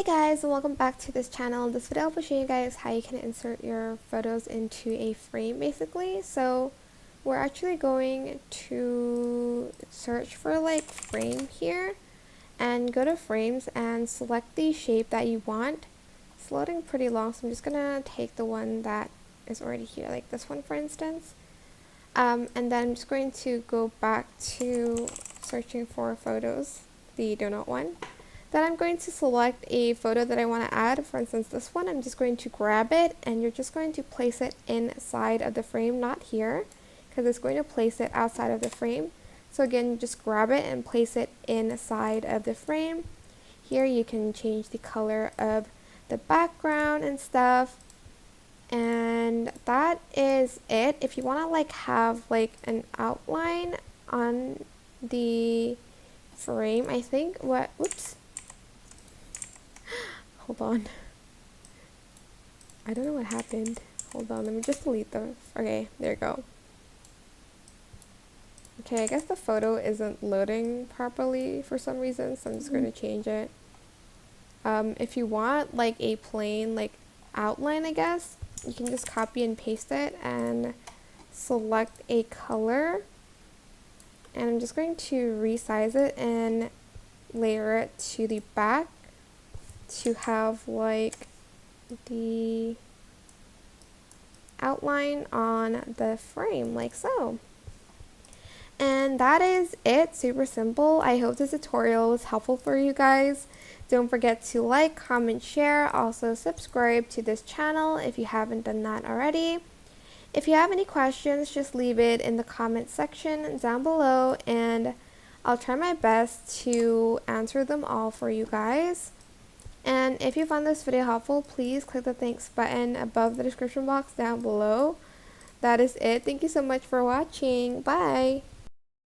Hey guys, and welcome back to this channel. In this video I'll be showing you guys how you can insert your photos into a frame basically. So we're actually going to search for like frame here and go to frames and select the shape that you want. It's loading pretty long, so I'm just gonna take the one that is already here, like this one for instance. And then I'm just going to go back to searching for photos, the donut one. Then I'm going to select a photo that I want to add. For instance, this one, I'm just going to grab it and you're just going to place it inside of the frame, not here, because it's going to place it outside of the frame. So again, just grab it and place it inside of the frame. Here you can change the color of the background and stuff. And that is it. If you want to like have like an outline on the frame, I think whoops. Hold on. I don't know what happened. Hold on, let me just delete the... Okay, there you go. Okay, I guess the photo isn't loading properly for some reason, so I'm just going to change it. If you want like a plain like outline, I guess, you can just copy and paste it and select a color. And I'm just going to resize it and layer it to the back to have like the outline on the frame like so. And that is it. Super simple. I hope this tutorial was helpful for you guys. Don't forget to like, comment, share. Also subscribe to this channel if you haven't done that already. If you have any questions, just leave it in the comment section down below and I'll try my best to answer them all for you guys. And if you found this video helpful, please click the thanks button above the description box down below. That is it. Thank you so much for watching. Bye!